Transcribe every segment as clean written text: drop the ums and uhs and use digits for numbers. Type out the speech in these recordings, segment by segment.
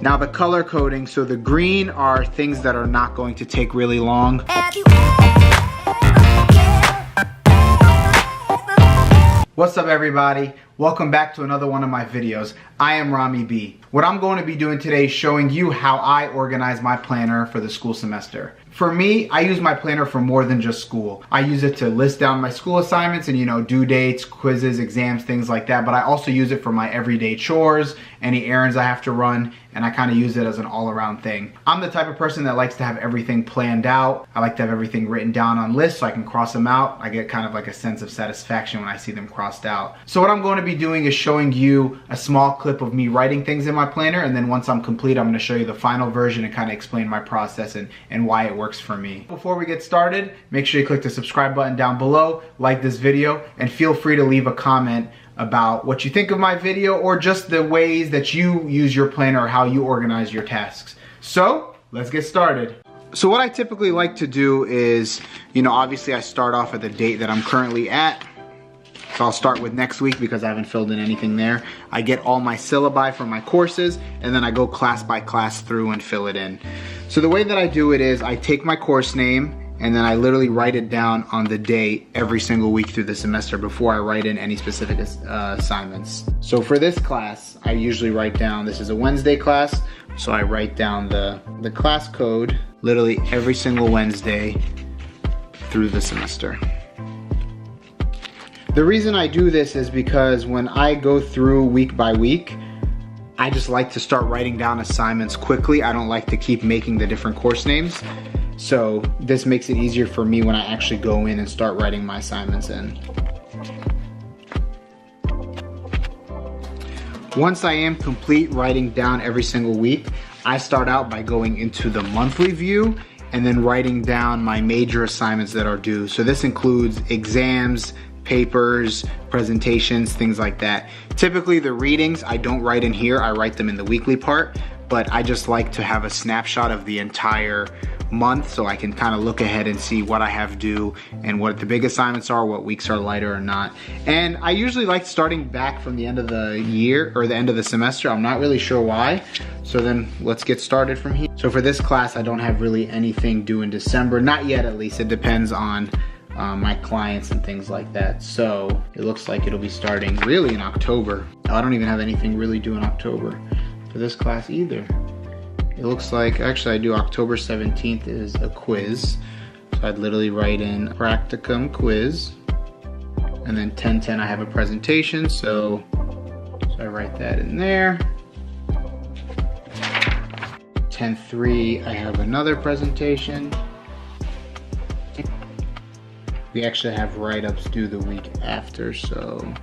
Now the color coding, so the green are things that are not going to take really long. What's up everybody? Welcome back to another one of my videos. I am Ramy B. What I'm going to be doing today is showing you how I organize my planner for the school semester. For me, I use my planner for more than just school. I use it to list down my school assignments and due dates, quizzes, exams, things like that, but I also use it for my everyday chores, any errands I have to run, and I kind of use it as an all-around thing. I'm the type of person that likes to have everything planned out. I like to have everything written down on lists so I can cross them out. I get kind of like a sense of satisfaction when I see them crossed out. So what I'm going to be doing is showing you a small clip of me writing things in my planner, and then once I'm complete, I'm going to show you the final version and kind of explain my process and why it works for me. Before we get started, make sure you click the subscribe button down below, like this video, and feel free to leave a comment about what you think of my video or just the ways that you use your planner or how you organize your tasks. So let's get started. So what I typically like to do is, obviously I start off at the date that I'm currently at. So I'll start with next week because I haven't filled in anything there. I get all my syllabi for my courses, and then I go class by class through and fill it in. So the way that I do it is I take my course name and then I literally write it down on the day every single week through the semester before I write in any specific assignments. So for this class, I usually write down, this is a Wednesday class, so I write down the class code literally every single Wednesday through the semester. The reason I do this is because when I go through week by week, I just like to start writing down assignments quickly. I don't like to keep making the different course names. So this makes it easier for me when I actually go in and start writing my assignments in. Once I am complete writing down every single week, I start out by going into the monthly view and then writing down my major assignments that are due. So this includes exams, papers, presentations, things like that. Typically the readings I don't write in here, I write them in the weekly part, but I just like to have a snapshot of the entire month so I can kind of look ahead and see what I have due and what the big assignments are, what weeks are lighter or not. And I usually like starting back from the end of the year or the end of the semester. I'm not really sure why. So then let's get started from here. So for this class, I don't have really anything due in December, not yet at least. It depends on my clients and things like that. So it looks like it'll be starting really in October. I don't even have anything really due in October for this class either. It looks like, actually I do October 17th is a quiz. So I'd literally write in practicum quiz. And then 10:10 I have a presentation, so I write that in there. 10:3 I have another presentation. We actually have write-ups due the week after, so.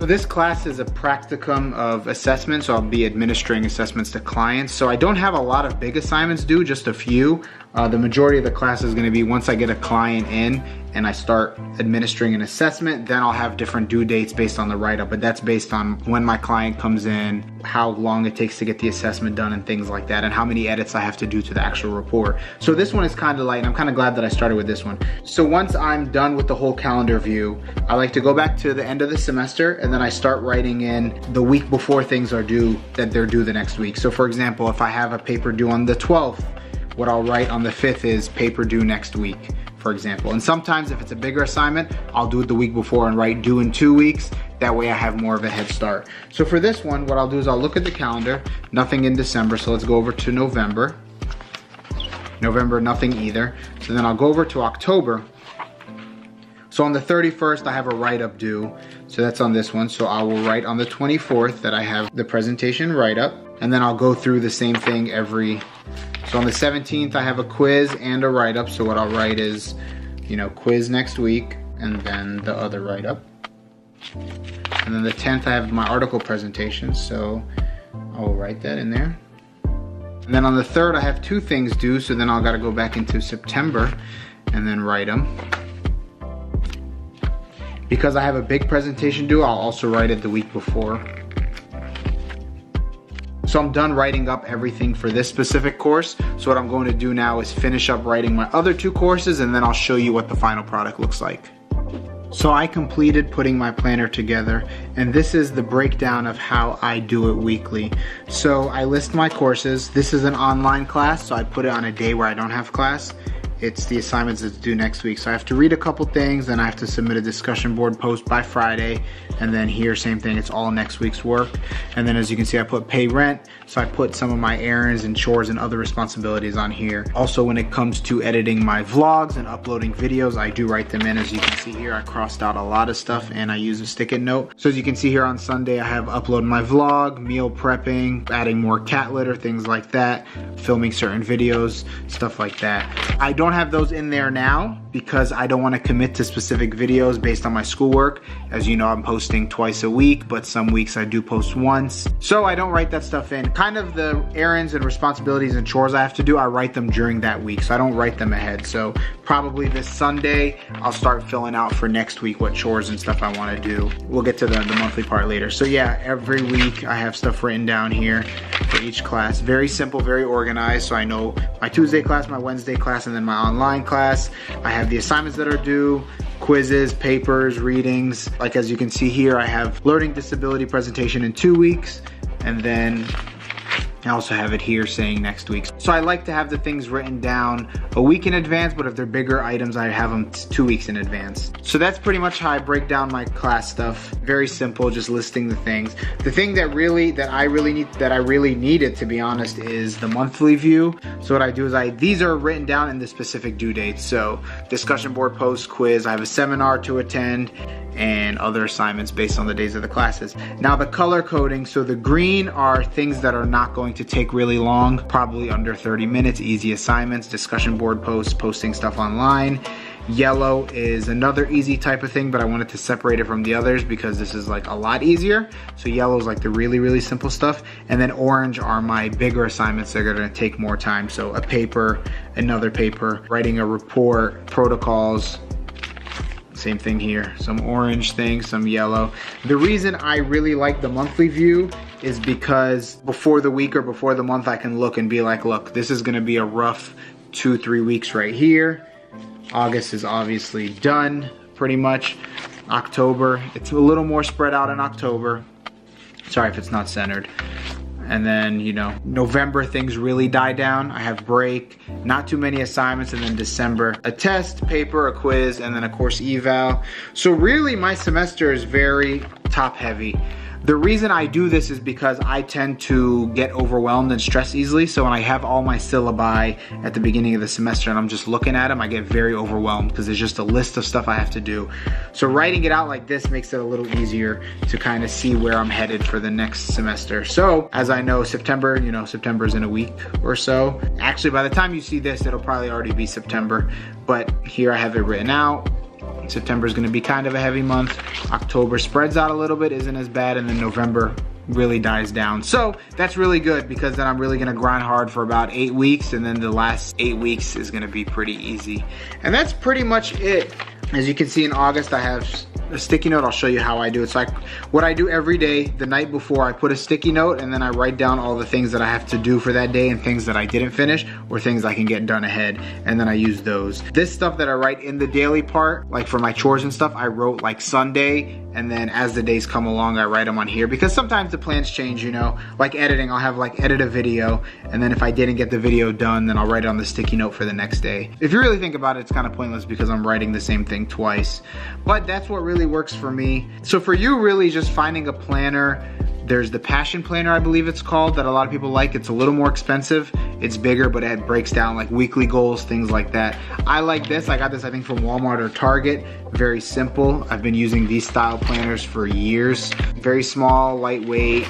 So this class is a practicum of assessment, so I'll be administering assessments to clients. So I don't have a lot of big assignments due, just a few. The majority of the class is gonna be once I get a client in and I start administering an assessment, then I'll have different due dates based on the write-up, but that's based on when my client comes in, how long it takes to get the assessment done and things like that, and how many edits I have to do to the actual report. So this one is kind of light, and I'm kind of glad that I started with this one. So once I'm done with the whole calendar view, I like to go back to the end of the semester, and then I start writing in the week before things are due, that they're due the next week. So for example, if I have a paper due on the 12th, what I'll write on the 5th is paper due next week, for example. And sometimes if it's a bigger assignment, I'll do it the week before and write due in 2 weeks. That way I have more of a head start. So for this one, what I'll do is I'll look at the calendar, nothing in December, so let's go over to November. November, nothing either. So then I'll go over to October. So on the 31st, I have a write-up due. So that's on this one. So I will write on the 24th that I have the presentation write-up. And then I'll go through the same thing so on the 17th, I have a quiz and a write-up. So what I'll write is, quiz next week, and then the other write-up. And then the 10th, I have my article presentation. So I will write that in there. And then on the 3rd, I have 2 things due. So then I'll gotta go back into September and then write them. Because I have a big presentation due, I'll also write it the week before. So I'm done writing up everything for this specific course. So what I'm going to do now is finish up writing my other 2 courses, and then I'll show you what the final product looks like. So I completed putting my planner together, and this is the breakdown of how I do it weekly. So I list my courses. This is an online class, so I put it on a day where I don't have class. It's the assignments that's due next week. So I have to read a couple things, then I have to submit a discussion board post by Friday, and then here, same thing, it's all next week's work. And then as you can see, I put pay rent, so I put some of my errands and chores and other responsibilities on here. Also, when it comes to editing my vlogs and uploading videos, I do write them in. As you can see here, I crossed out a lot of stuff and I use a stick-it note. So as you can see here on Sunday, I have uploaded my vlog, meal prepping, adding more cat litter, things like that, filming certain videos, stuff like that. I don't have those in there now because I don't want to commit to specific videos based on my schoolwork. As you know, I'm posting twice a week, but some weeks I do post once. So I don't write that stuff in. Kind of the errands and responsibilities and chores I have to do, I write them during that week, so I don't write them ahead. So probably this Sunday, I'll start filling out for next week what chores and stuff I want to do. We'll get to the monthly part later. So yeah, every week I have stuff written down here for each class. Very simple, very organized, so I know my Tuesday class, my Wednesday class, and then my online class. I have the assignments that are due, quizzes, papers, readings. Like as you can see here, I have learning disability presentation in 2 weeks, and then I also have it here saying next week. So I like to have the things written down a week in advance, but if they're bigger items, I have them 2 weeks in advance. So that's pretty much how I break down my class stuff. Very simple, just listing the things. The thing that I really needed, to be honest, is the monthly view. So what I do is these are written down in the specific due dates. So discussion board, post, quiz, I have a seminar to attend, and other assignments based on the days of the classes. Now the color coding, so the green are things that are not going to take really long, probably under 30 minutes, easy assignments, discussion board posts, posting stuff online. Yellow is another easy type of thing, but I wanted to separate it from the others because this is like a lot easier. So yellow is like the really, really simple stuff. And then orange are my bigger assignments that are gonna take more time. So a paper, another paper, writing a report, protocols. Same thing here, some orange things, some yellow. The reason I really like the monthly view is because before the week or before the month, I can look and be like, look, this is gonna be a rough 2-3 weeks right here. August is obviously done, pretty much. October, it's a little more spread out in October. Sorry if it's not centered. And then, you know, November things really die down. I have break, not too many assignments, and then December, a test, paper, a quiz, and then a course eval. So really my semester is very top heavy. The reason I do this is because I tend to get overwhelmed and stress easily. So when I have all my syllabi at the beginning of the semester and I'm just looking at them, I get very overwhelmed because there's just a list of stuff I have to do. So writing it out like this makes it a little easier to kind of see where I'm headed for the next semester. So as I know, September, you know, September's in a week or so. Actually, by the time you see this, it'll probably already be September. But here I have it written out. September is going to be kind of a heavy month. October spreads out a little bit, isn't as bad, and then November really dies down. So that's really good because then I'm really going to grind hard for about 8 weeks, and then the last 8 weeks is going to be pretty easy. And that's pretty much it. As you can see in August, I have a sticky note. I'll show you how I do it. So what I do every day, the night before, I put a sticky note and then I write down all the things that I have to do for that day and things that I didn't finish or things I can get done ahead, and then I use those. This stuff that I write in the daily part, like for my chores and stuff, I wrote like Sunday, and then as the days come along, I write them on here because sometimes the plans change, you know, like editing. I'll have like edit a video, and then if I didn't get the video done, then I'll write it on the sticky note for the next day. If you really think about it, it's kind of pointless because I'm writing the same thing twice, but that's what really works for me. So for you, really just finding a planner. There's the Passion Planner, I believe it's called, that a lot of people like. It's a little more expensive. It's bigger, but it breaks down like weekly goals, things like that. I like this. I got this, I think, from Walmart or Target. Very simple. I've been using these style planners for years. Very small, lightweight,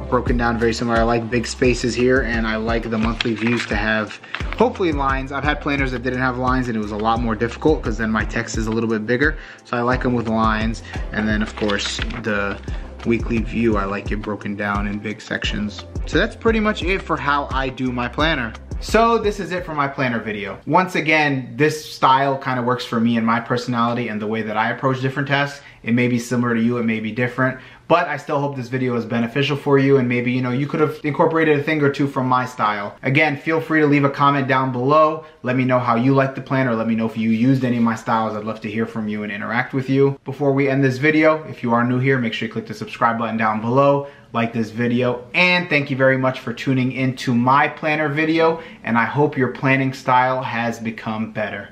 broken down, very similar. I like big spaces here, and I like the monthly views to have hopefully lines. I've had planners that didn't have lines and it was a lot more difficult because then my text is a little bit bigger. So I like them with lines. And then of course the weekly view, I like it broken down in big sections. So that's pretty much it for how I do my planner. So this is it for my planner video. Once again, this style kind of works for me and my personality and the way that I approach different tasks. It may be similar to you, it may be different, but I still hope this video is beneficial for you, and maybe, you could have incorporated a thing or two from my style. Again, feel free to leave a comment down below. Let me know how you like the plan, or let me know if you used any of my styles. I'd love to hear from you and interact with you. Before we end this video, if you are new here, make sure you click the subscribe button down below, like this video, and thank you very much for tuning into my planner video, and I hope your planning style has become better.